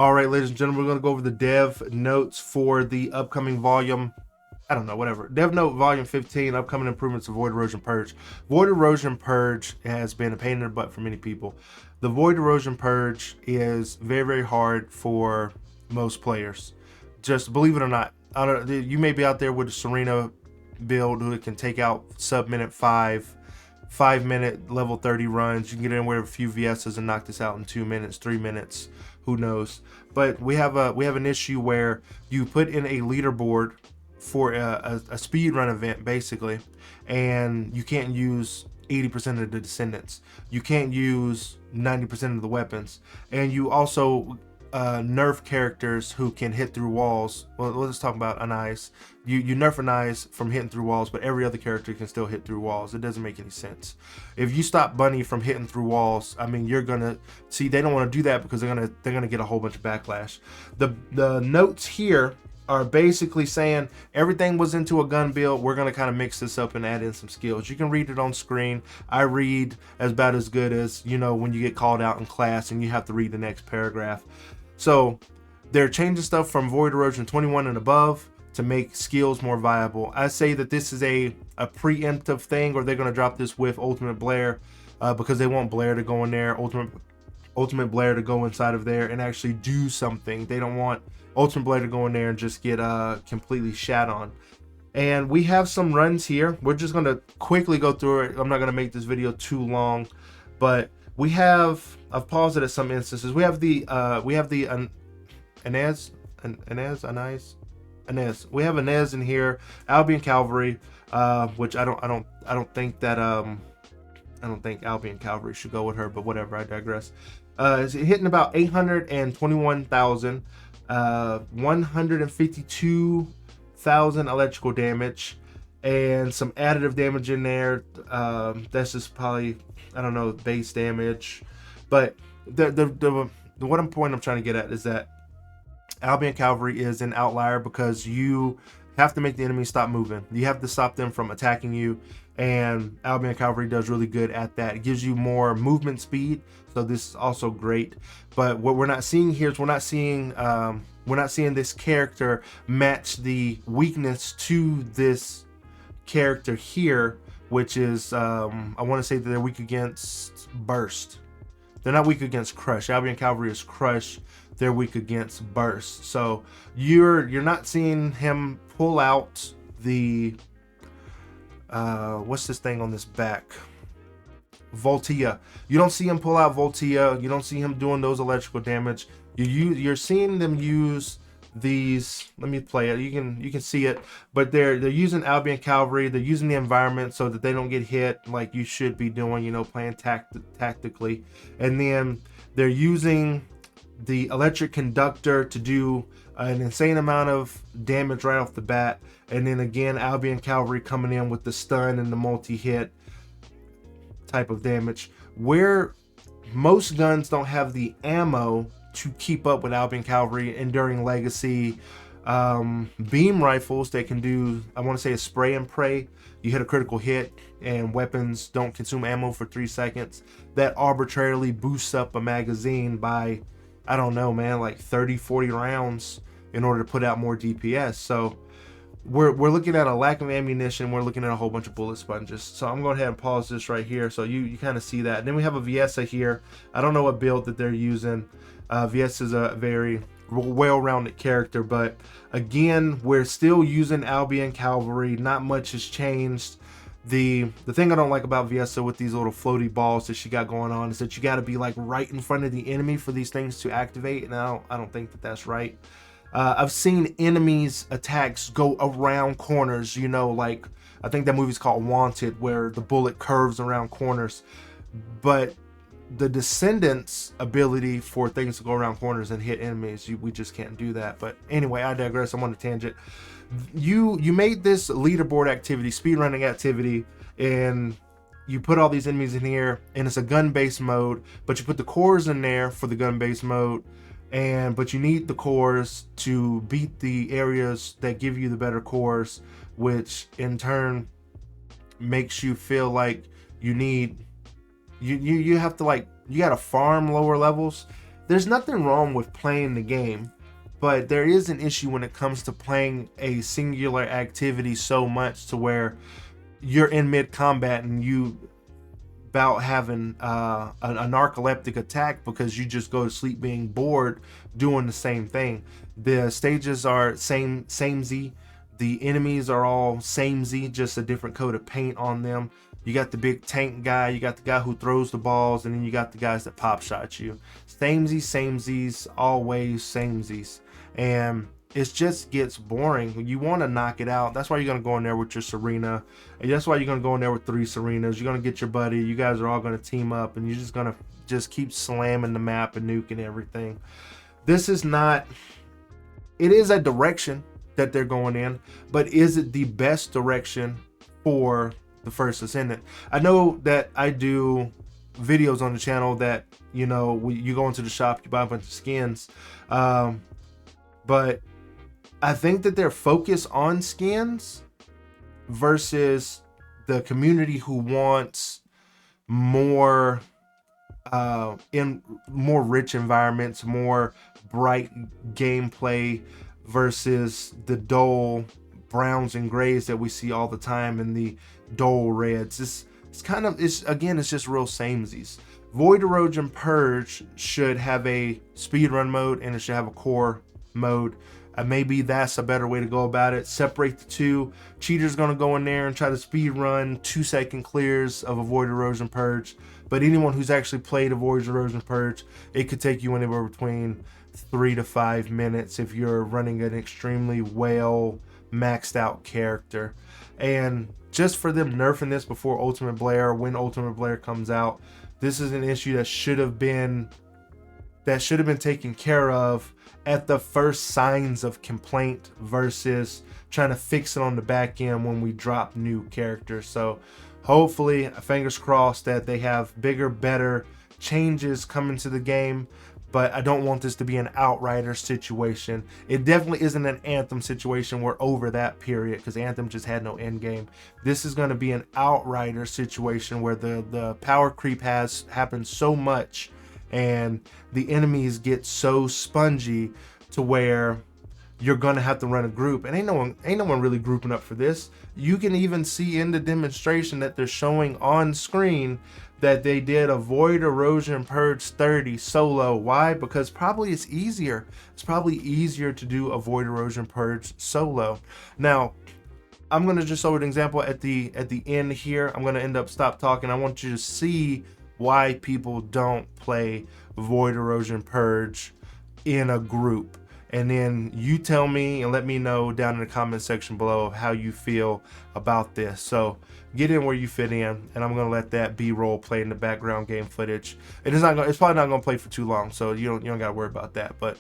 All right, ladies and gentlemen, we're going to go over the dev notes for the upcoming volume. I don't know, whatever. Dev note volume 15, upcoming improvements of Void Erosion Purge. Void Erosion Purge has been a pain in the butt for many people. The Void Erosion Purge is very, very hard for most players. Just believe it or not, you may be out there with a Serena build who can take out sub-minute 5 minute level 30 runs. You can get in with a few VSs and knock this out in 2 minutes, 3 minutes, who knows. But we have an issue where you put in a leaderboard for a speed run event basically, and you can't use 80% of the descendants. You can't use 90% of the weapons, and you also nerf characters who can hit through walls. Well, let's talk about Anais. You nerf Anais from hitting through walls, but every other character can still hit through walls. It doesn't make any sense. If you stop Bunny from hitting through walls, I mean, you're gonna see they don't want to do that because they're gonna get a whole bunch of backlash. The notes here are basically saying everything was into a gun build. We're gonna kind of mix this up and add in some skills. You can read it on screen. I read about as good as, you know, when you get called out in class and you have to read the next paragraph. So they're changing stuff from Void Erosion 21 and above to make skills more viable. I say that this is a preemptive thing, or they're going to drop this with Ultimate Blair because they want Blair to go in there, Ultimate Blair to go inside of there and actually do something. They don't want Ultimate Blair to go in there and just get completely shat on. And we have some runs here. We're just going to quickly go through it. I'm not going to make this video too long, but we have, I've paused it at some instances. We have the Inez. We have Inez in here. Albion Cavalry, which I don't think Albion Cavalry should go with her, but whatever. I digress. It's hitting about 821,000, 152,000 electrical damage, and some additive damage in there. That's just probably, I don't know, base damage. But the point I'm trying to get at is that Albion Cavalry is an outlier because you have to make the enemy stop moving. You have to stop them from attacking you, and Albion Cavalry does really good at that. It gives you more movement speed, so this is also great. But what we're not seeing here is we're not seeing this character match the weakness to this character here, which is I want to say that they're weak against burst. They're not weak against crush. Albion Cavalry is crush. They're weak against burst. So you're not seeing him pull out the what's this thing on this back? Voltia. You don't see him pull out Voltia. You don't see him doing those electrical damage. You're seeing them use these. Let me play it. You can see it, but they're using Albion Cavalry. They're using the environment so that they don't get hit like you should be doing, you know, playing tactically. And then they're using the electric conductor to do an insane amount of damage right off the bat. And then again, Albion Cavalry coming in with the stun and the multi-hit type of damage, where most guns don't have the ammo to keep up with Albion Cavalry. Enduring Legacy beam rifles, they can do, I want to say, a spray and pray. You hit a critical hit and weapons don't consume ammo for 3 seconds. That arbitrarily boosts up a magazine by, I don't know, man, like 30-40 rounds in order to put out more DPS. So we're looking at a lack of ammunition. We're looking at a whole bunch of bullet sponges. So I'm going ahead and pause this right here so you kind of see that. And then we have a Viesa here. I don't know what build that they're using. Viesa is a very well-rounded character, but again, we're still using Albion Cavalry. Not much has changed. The thing I don't like about Viesa with these little floaty balls that she got going on is that you got to be like right in front of the enemy for these things to activate, and I don't think that that's right. I've seen enemies attacks go around corners, you know, like I think that movie's called Wanted, where the bullet curves around corners. But the Descendants ability for things to go around corners and hit enemies, we just can't do that. But anyway, I digress. I'm on a tangent. You made this leaderboard activity, speedrunning activity, and you put all these enemies in here, and it's a gun-based mode, but you put the cores in there for the gun-based mode, but you need the cores to beat the areas that give you the better cores, which in turn makes you feel like you have to, like, you gotta farm lower levels. there's nothing wrong with playing the game, but there is an issue when it comes to playing a singular activity so much to where you're in mid combat and you about having a narcoleptic attack because you just go to sleep being bored doing the same thing. The stages are samey. The enemies are all samey, just a different coat of paint on them. You got the big tank guy, you got the guy who throws the balls, and then you got the guys that pop shot you. Samesies, always samesies. And it just gets boring. You want to knock it out. That's why you're going to go in there with your Serena. And that's why you're going to go in there with 3 Serenas. You're going to get your buddy. You guys are all going to team up, and you're just going to just keep slamming the map and nuking everything. This is not... It is a direction that they're going in, but is it the best direction for the First Ascendant? I know that I do videos on the channel that, you know, you go into the shop, you buy a bunch of skins, but I think that their focus on skins versus the community who wants more in more rich environments, more bright gameplay versus the dull browns and grays that we see all the time and the dull reds. It's kind of, it's just real samesies. Void Erosion Purge should have a speedrun mode and it should have a core mode. Maybe that's a better way to go about it. Separate the two. Cheaters gonna go in there and try to speed run 2-second clears of a Void Erosion Purge. But anyone who's actually played a Void Erosion Purge, it could take you anywhere between 3 to 5 minutes if you're running an extremely well maxed out character. And just for them nerfing this before Ultimate Blair, when Ultimate Blair comes out, this is an issue that should have been taken care of at the first signs of complaint versus trying to fix it on the back end when we drop new characters. So hopefully, fingers crossed, that they have bigger, better changes coming to the game. But I don't want this to be an Outrider situation. It definitely isn't an Anthem situation. We're over that period because Anthem just had no end game. This is going to be an Outrider situation where the power creep has happened so much and the enemies get so spongy to where you're gonna have to run a group, and ain't no one really grouping up for this. You can even see in the demonstration that they're showing on screen that they did a Void Erosion Purge 30 solo. Why? Because probably it's easier. It's probably easier to do a Void Erosion Purge solo. Now, I'm gonna just show an example at the end here. I'm gonna stop talking. I want you to see why people don't play Void Erosion Purge in a group. And then you tell me and let me know down in the comment section below of how you feel about this. So get in where you fit in, and I'm gonna let that B-roll play in the background game footage. It's probably not gonna play for too long, so you don't gotta worry about that. But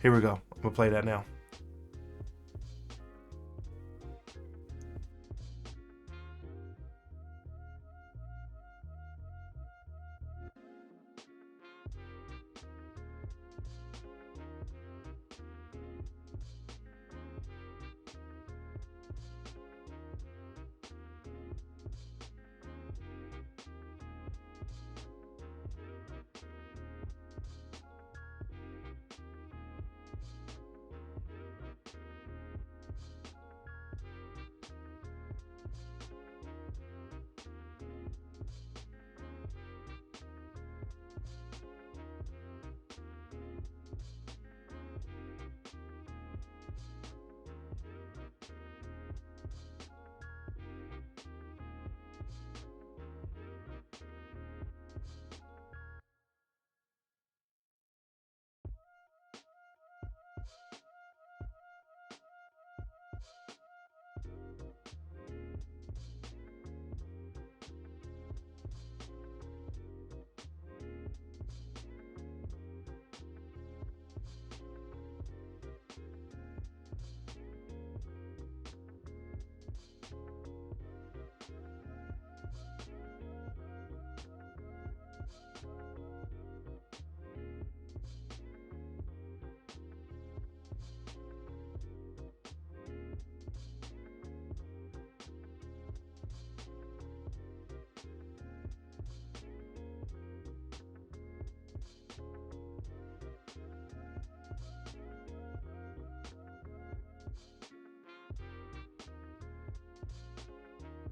here we go. I'm gonna play that now.